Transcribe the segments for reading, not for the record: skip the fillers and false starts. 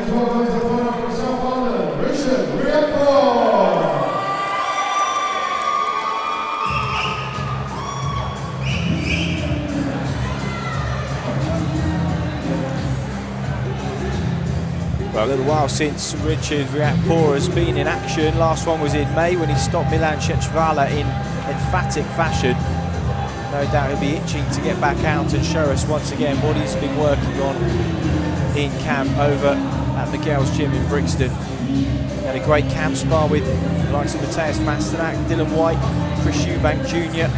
his opponent from South London, Richard Riakporhe. Well, a little while since Richard Riakporhe has been in action. Last one was in May when he stopped Milan Shechvala in emphatic fashion. No doubt he'll be itching to get back out and show us once again what he's been working on in camp over at Miguel's gym in Brixton. Had a great camp spar with the likes of Mateusz Masternak, Dylan White, Chris Eubank Jr.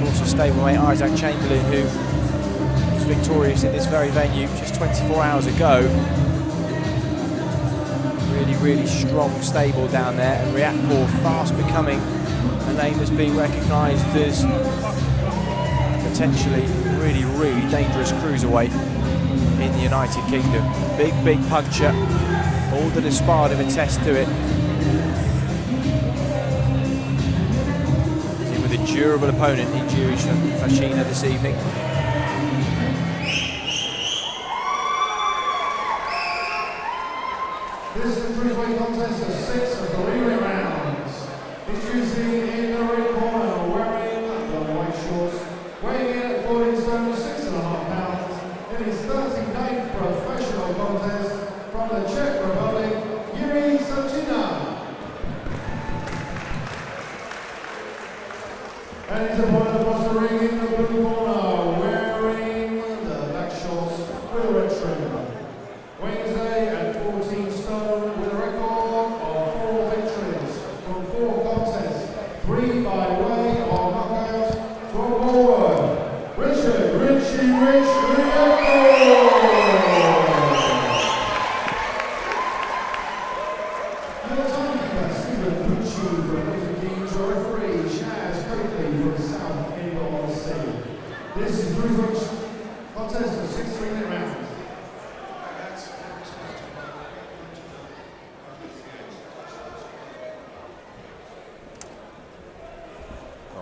Also stablemate Isaac Chamberlain, who was victorious in this very venue just 24 hours ago. Really strong stable down there, and Riakporhe fast becoming a name that's being recognised as potentially really dangerous cruiserweight in the United Kingdom. Big puncher, all that has sparred him attest to it. He's in with a durable opponent in Jiri Svacina this evening. This is the cruiserweight contest of 6 of the relay rounds. Introducing in the ring corner, wearing the white shorts, weighing in at 14 stone, 6.5 pounds, in his 39th professional contest from the Czech Republic, Jiri Svacina. And his opponent across the ring in the blue corner, wearing the black shorts with a red trim. Weighing today at 14 stone with a record of 4 victories from 4 contests, 3 by way of knockout. From forward, Richard Riakporhe. Your timekeeper, Stephen Pucci from Milton Keynes, your referee, Chaz Coakley from South End of the Sea. This is cruiserweight contest of 6 3-minute rounds.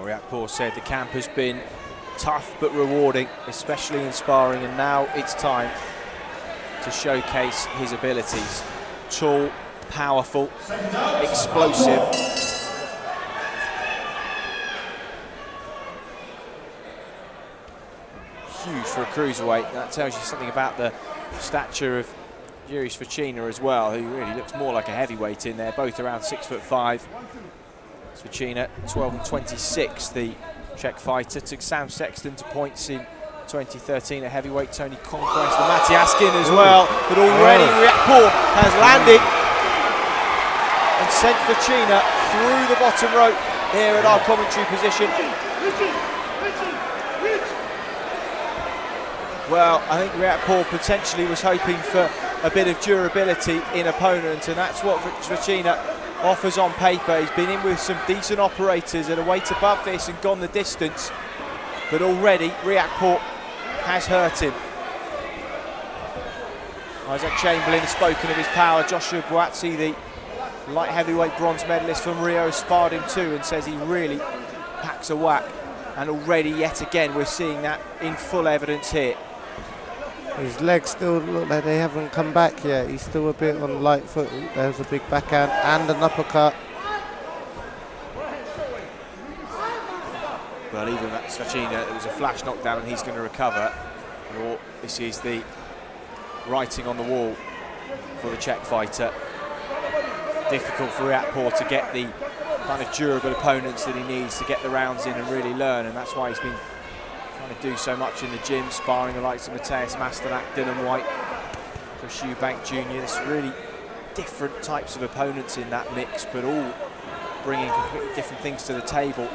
Riakporhe said the camp has been tough but rewarding, especially in sparring, and now it's time to showcase his abilities. Tall, powerful, explosive. Huge for a cruiserweight. That tells you something about the stature of Jiri Svacina as well, who really looks more like a heavyweight in there, both around 6'5". Svacina, 12 and 26, the Czech fighter, took Sam Sexton to points in 2013 at heavyweight, Tony Conquest and Matti Askin as well, but already Riakporhe has landed and sent Svacina through the bottom rope here at our commentary position. Well, I think Riakporhe potentially was hoping for a bit of durability in opponent, and that's what Svacina offers on paper. He's been in with some decent operators at a weight above this and gone the distance, but already Riakporhe has hurt him. Isaac Chamberlain has spoken of his power. Joshua Buatsi, the light heavyweight bronze medalist from Rio, has sparred him too and says he really packs a whack, and already yet again we're seeing that in full evidence here. His legs still look like they haven't come back yet. He's still a bit on light foot. There's a big backhand and an uppercut. Well, even that Svacina, it was a flash knockdown and he's going to recover. Or this is the writing on the wall for the Czech fighter. Difficult for Riakporhe to get the kind of durable opponents that he needs to get the rounds in and really learn, and that's why he's been trying to do so much in the gym, sparring the likes of Mateusz Masternak, Dylan White, Chris Eubank Jr. There's really different types of opponents in that mix, but all bringing completely different things to the table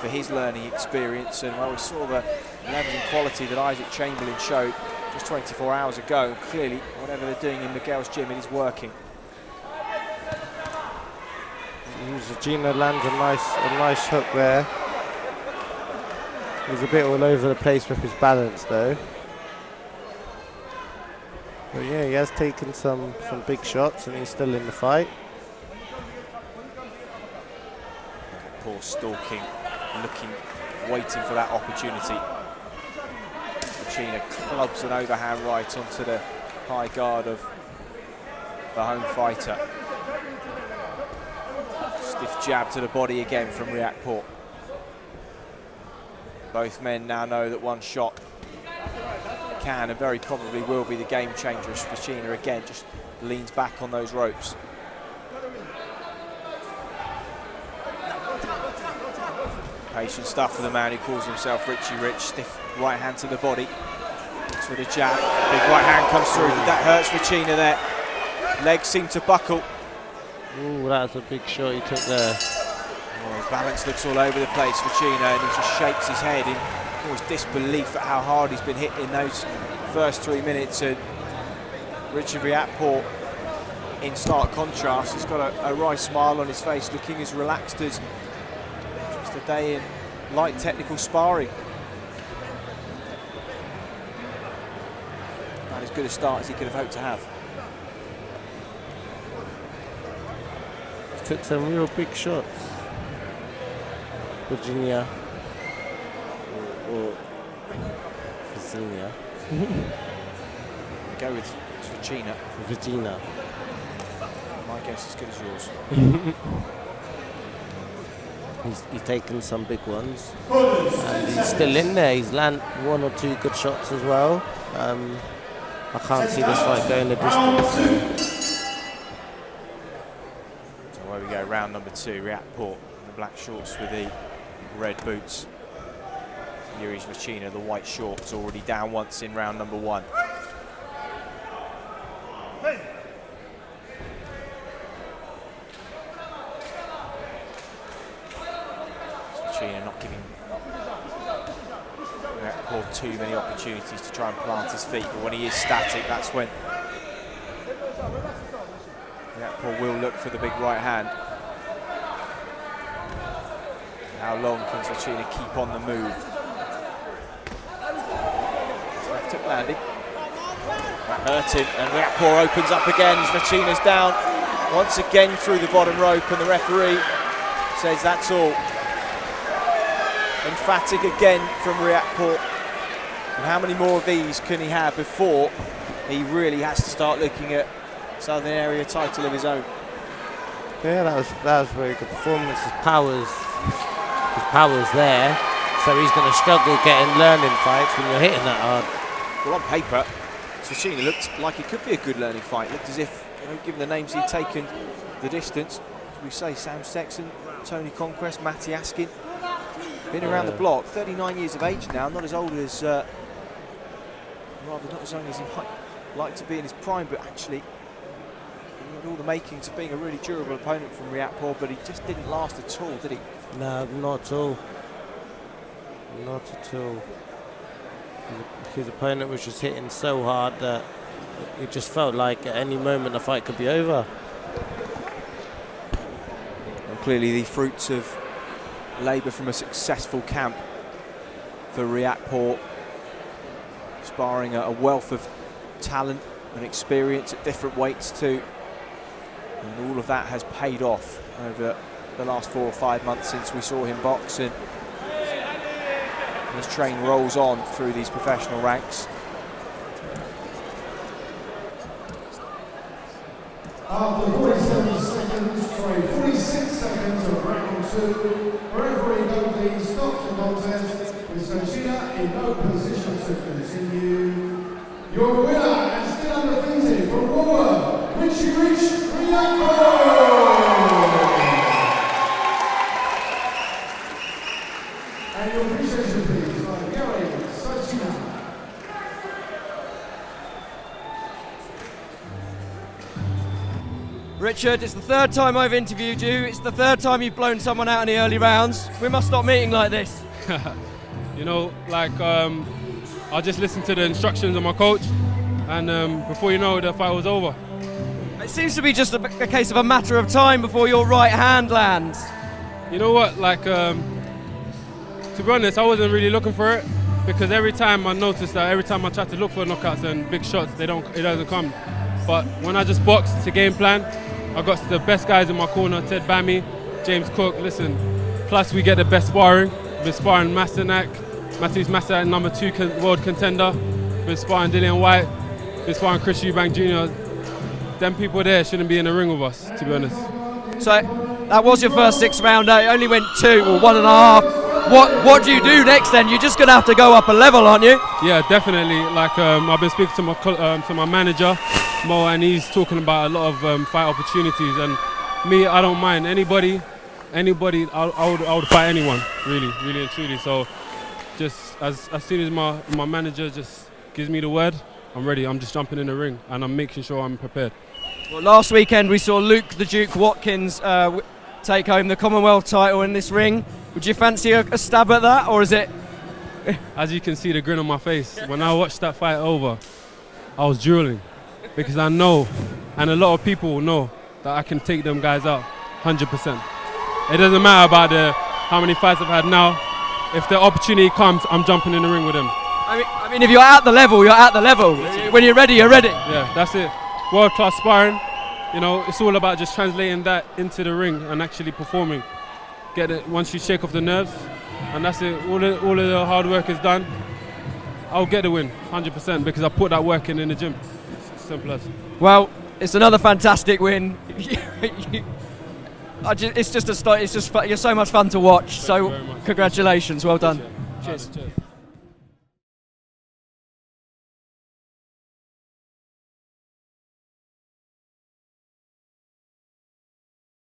for his learning experience. And well, we saw the levels and quality that Isaac Chamberlain showed just 24 hours ago, and clearly whatever they're doing in Miguel's gym, it is working. Svacina lands a nice hook there. He's a bit all over the place with his balance though. But yeah, he has taken some big shots and he's still in the fight. Poor stalking, looking, waiting for that opportunity. Svacina clubs an overhand right onto the high guard of the home fighter. Stiff jab to the body again from Riakporhe. Both men now know that one shot can and very probably will be the game changer as Svacina again just leans back on those ropes. Patient stuff for the man who calls himself Richie Rich. Stiff right hand to the body. Looks for the jab. Big right hand comes through. That hurts Svacina there. Legs seem to buckle. Ooh, that's a big shot he took there. Oh, his balance looks all over the place, Svacina, and he just shakes his head in almost disbelief at how hard he's been hit in those first 3 minutes. And Richard Riakporhe, in stark contrast, has got a wry smile on his face, looking as relaxed as just a day in light technical sparring. About as good a start as he could have hoped to have. Took some real big shots. Virginia. Or Virginia. Go with Svacina. Virginia. My guess as good as yours. He's taken some big ones. And he's still in there. He's landed 1 or 2 good shots as well. I can't see this fight going the distance. Away we go, round number 2, Riakporhe in the black shorts with the red boots. Jiri Svacina, the white shorts, already down once in round number 1. Svacina not giving Riakporhe too many opportunities to try and plant his feet, but when he is static, that's when Riakporhe will look for the big right hand. How long can Svacina keep on the move? Left hook landing. That hurt him, and Riakporhe opens up again. Svacina's down once again through the bottom rope, and the referee says that's all. Emphatic again from Riakporhe. And how many more of these can he have before he really has to start looking at Southern Area title of his own? Yeah, that was a very good performance. His power's there, so he's going to struggle getting learning fights when you're hitting that hard. Well, on paper, Svacina looked like it could be a good learning fight. Looked as if, you know, given the names he'd taken, the distance, as we say, Sam Sexton, Tony Conquest, Matty Askin, been around the block, 39 years of age now, not as old as, rather not as young as he might like to be in his prime, but actually he had all the makings of being a really durable opponent from Riakporhe, but he just didn't last at all, did he? No, not at all. Not at all. His opponent was just hitting so hard that it just felt like at any moment the fight could be over. And clearly the fruits of labour from a successful camp for Riakporhe, sparring a wealth of talent and experience at different weights too, and all of that has paid off over the last 4 or 5 months since we saw him box, and his train rolls on through these professional ranks. After 46 seconds of round 2, referee Goldie stops the contest with Svacina in no position to continue. Your winner and still undefeated from Woolworth, Richard Riakporhe. And your appreciation please by Jiri Svacina. Richard, it's the 3rd time I've interviewed you. It's the 3rd time you've blown someone out in the early rounds. We must stop meeting like this. You know, like I just listened to the instructions of my coach, and before you know it, the fight was over. It seems to be just a case of a matter of time before your right hand lands. You know what, like, to be honest, I wasn't really looking for it, because every time I noticed that every time I tried to look for knockouts and big shots, it doesn't come. But when I just boxed, it's a game plan. I got the best guys in my corner, Ted Bammy, James Cook, listen, plus we get the best sparring. Been sparring Masternak, Matthews Masternak, number 2 world contender. Been sparring Dillian White, been sparring Chris Eubank Jr. them people there shouldn't be in the ring with us, to be honest. So that was your first 6 rounder. It only went 2 or 1.5. What do you do next then? You're just going to have to go up a level, aren't you? Yeah, definitely. Like I've been speaking to my manager, Mo, and he's talking about a lot of fight opportunities. And me, I don't mind anybody. I would fight anyone, really and truly. So just as soon as my manager just gives me the word, I'm ready. I'm just jumping in the ring and I'm making sure I'm prepared. Well, last weekend we saw Luke the Duke Watkins take home the Commonwealth title in this ring. Would you fancy a stab at that, or is it? As you can see the grin on my face, when I watched that fight over, I was drooling because I know, and a lot of people know, that I can take them guys out 100%. It doesn't matter about how many fights I've had now. If the opportunity comes, I'm jumping in the ring with them. I mean, if you're at the level, you're at the level. When you're ready, you're ready. Yeah, that's it. World-class sparring. You know, it's all about just translating that into the ring and actually performing. Get it once you shake off the nerves, and that's it. All of the hard work is done. I'll get the win, 100%, because I put that work in the gym. It's as simple as. Well, it's another fantastic win. It's just you're so much fun to watch. So congratulations, well done. Cheers. Cheers.